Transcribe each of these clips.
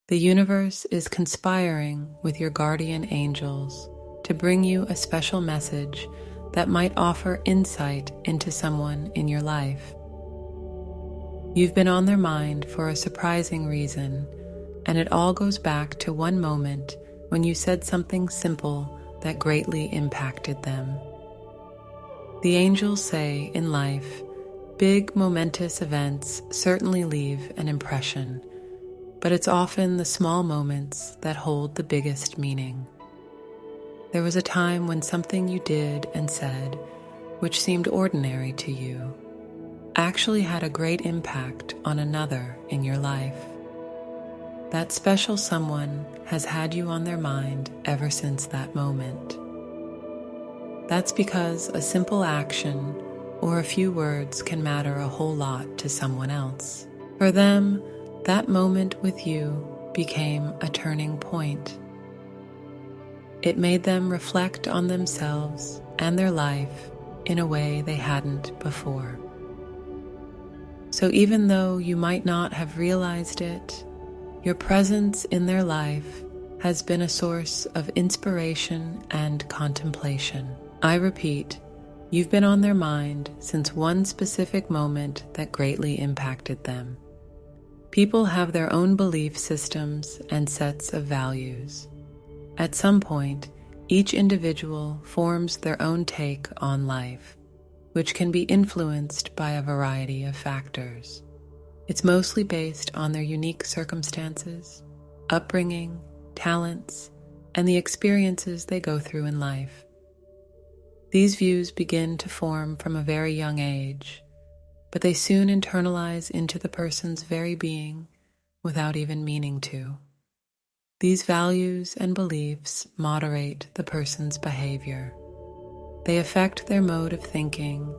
The universe is conspiring with your guardian angels to bring you a special message that might offer insight into someone in your life. You've been on their mind for a surprising reason, and it all goes back to one moment when you said something simple that greatly impacted them. The angels say in life, big momentous events certainly leave an impression, but it's often the small moments that hold the biggest meaning. There was a time when something you did and said, which seemed ordinary to you, actually had a great impact on another in your life. That special someone has had you on their mind ever since that moment. That's because a simple action or a few words can matter a whole lot to someone else. For them, that moment with you became a turning point. It made them reflect on themselves and their life in a way they hadn't before. So even though you might not have realized it, your presence in their life has been a source of inspiration and contemplation. I repeat, you've been on their mind since one specific moment that greatly impacted them. People have their own belief systems and sets of values. At some point, each individual forms their own take on life, which can be influenced by a variety of factors. It's mostly based on their unique circumstances, upbringing, talents, and the experiences they go through in life. These views begin to form from a very young age, but they soon internalize into the person's very being without even meaning to. These values and beliefs moderate the person's behavior. They affect their mode of thinking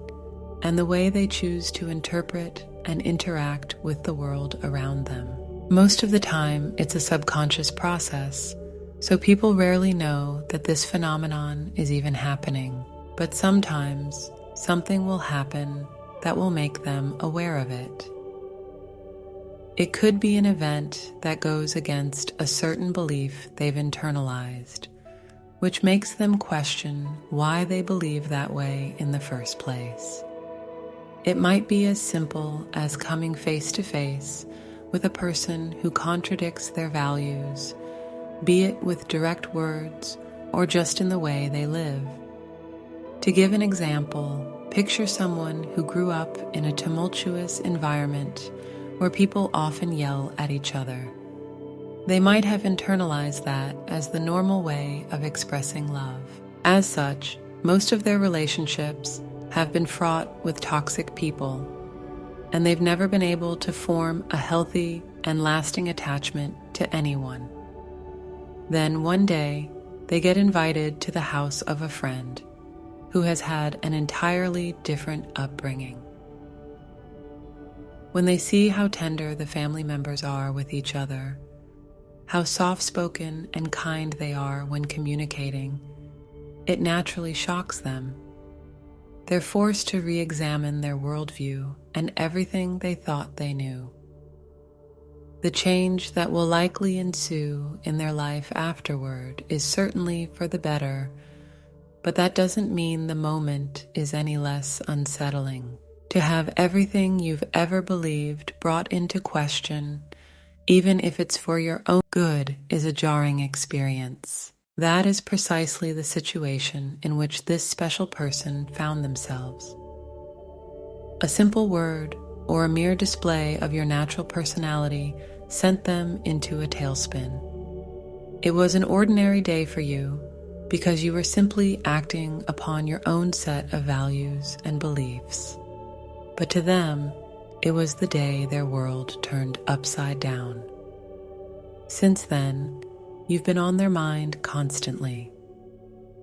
and the way they choose to interpret and interact with the world around them. Most of the time, it's a subconscious process, so people rarely know that this phenomenon is even happening. But sometimes, something will happen that will make them aware of it. It could be an event that goes against a certain belief they've internalized, which makes them question why they believe that way in the first place. It might be as simple as coming face to face with a person who contradicts their values, be it with direct words or just in the way they live. To give an example, picture someone who grew up in a tumultuous environment where people often yell at each other. They might have internalized that as the normal way of expressing love. As such, most of their relationships have been fraught with toxic people, and they've never been able to form a healthy and lasting attachment to anyone. Then one day, they get invited to the house of a friend who has had an entirely different upbringing. When they see how tender the family members are with each other, how soft-spoken and kind they are when communicating, it naturally shocks them. They're forced to re-examine their worldview and everything they thought they knew. The change that will likely ensue in their life afterward is certainly for the better, but that doesn't mean the moment is any less unsettling. To have everything you've ever believed brought into question, even if it's for your own good, is a jarring experience. That is precisely the situation in which this special person found themselves. A simple word or a mere display of your natural personality sent them into a tailspin. It was an ordinary day for you because you were simply acting upon your own set of values and beliefs. But to them, it was the day their world turned upside down. Since then, you've been on their mind constantly.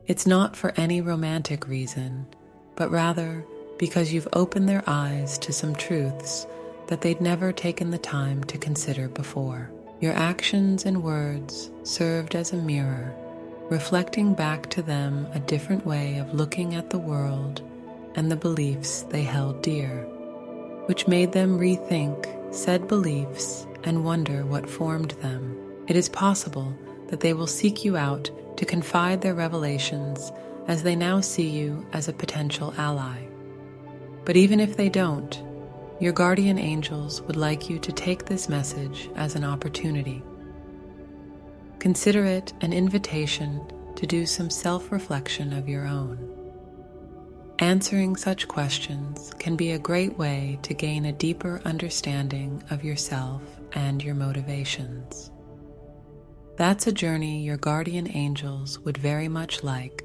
It's not for any romantic reason, but rather because you've opened their eyes to some truths that they'd never taken the time to consider before. Your actions and words served as a mirror, reflecting back to them a different way of looking at the world and the beliefs they held dear, which made them rethink said beliefs and wonder what formed them. It is possible that they will seek you out to confide their revelations, as they now see you as a potential ally. But even if they don't, your guardian angels would like you to take this message as an opportunity. Consider it an invitation to do some self-reflection of your own. Answering such questions can be a great way to gain a deeper understanding of yourself and your motivations. That's a journey your guardian angels would very much like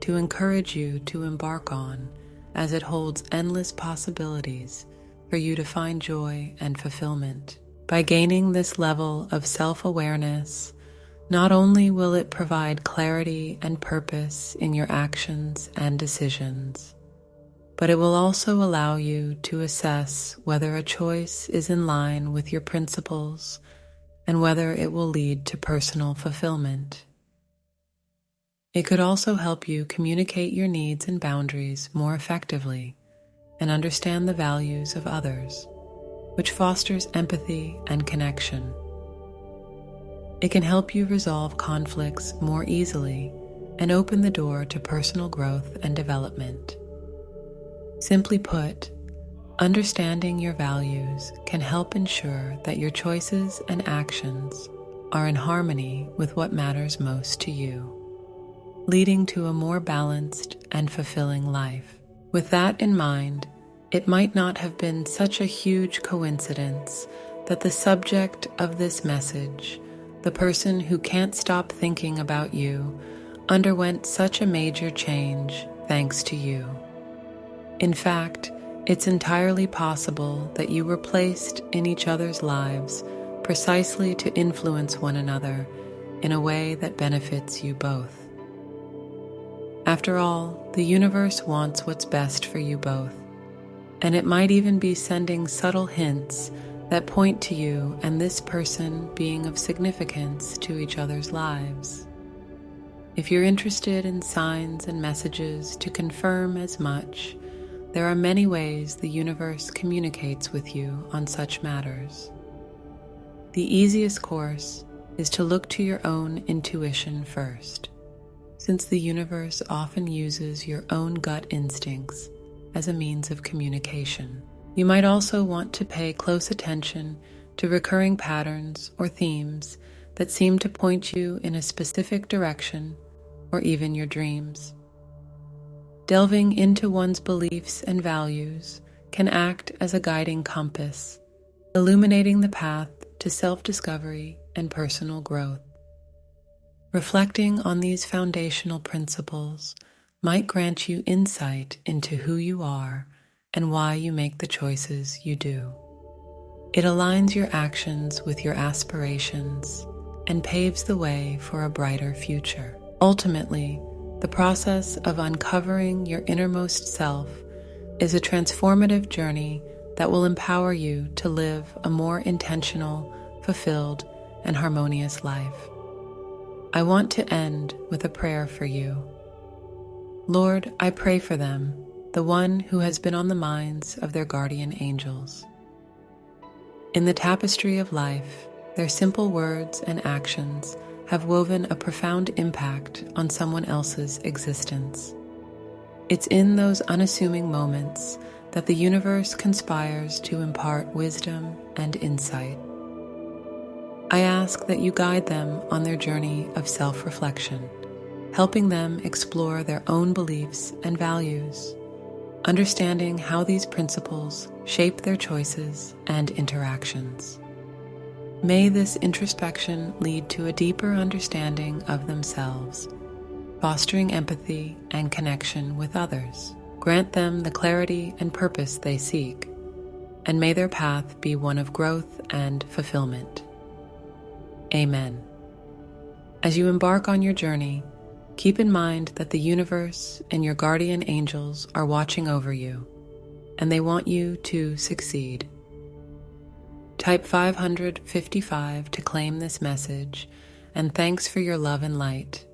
to encourage you to embark on, as it holds endless possibilities for you to find joy and fulfillment. By gaining this level of self-awareness, not only will it provide clarity and purpose in your actions and decisions, but it will also allow you to assess whether a choice is in line with your principles and whether it will lead to personal fulfillment. It could also help you communicate your needs and boundaries more effectively and understand the values of others, which fosters empathy and connection. It can help you resolve conflicts more easily and open the door to personal growth and development. Simply put, understanding your values can help ensure that your choices and actions are in harmony with what matters most to you, leading to a more balanced and fulfilling life. With that in mind, it might not have been such a huge coincidence that the subject of this message, the person who can't stop thinking about you, underwent such a major change thanks to you. In fact, it's entirely possible that you were placed in each other's lives precisely to influence one another in a way that benefits you both. After all, the universe wants what's best for you both, and it might even be sending subtle hints that point to you and this person being of significance to each other's lives. If you're interested in signs and messages to confirm as much, there are many ways the universe communicates with you on such matters. The easiest course is to look to your own intuition first, since the universe often uses your own gut instincts as a means of communication. You might also want to pay close attention to recurring patterns or themes that seem to point you in a specific direction, or even your dreams. Delving into one's beliefs and values can act as a guiding compass, illuminating the path to self-discovery and personal growth. Reflecting on these foundational principles might grant you insight into who you are and why you make the choices you do. It aligns your actions with your aspirations and paves the way for a brighter future. Ultimately, the process of uncovering your innermost self is a transformative journey that will empower you to live a more intentional, fulfilled, and harmonious life. I want to end with a prayer for you. Lord, I pray for them, the one who has been on the minds of their guardian angels. In the tapestry of life, their simple words and actions have woven a profound impact on someone else's existence. It's in those unassuming moments that the universe conspires to impart wisdom and insight. I ask that you guide them on their journey of self-reflection, helping them explore their own beliefs and values, understanding how these principles shape their choices and interactions. May this introspection lead to a deeper understanding of themselves, fostering empathy and connection with others. Grant them the clarity and purpose they seek, and may their path be one of growth and fulfillment. Amen. As you embark on your journey, keep in mind that the universe and your guardian angels are watching over you, and they want you to succeed. Type 555 to claim this message, and thanks for your love and light.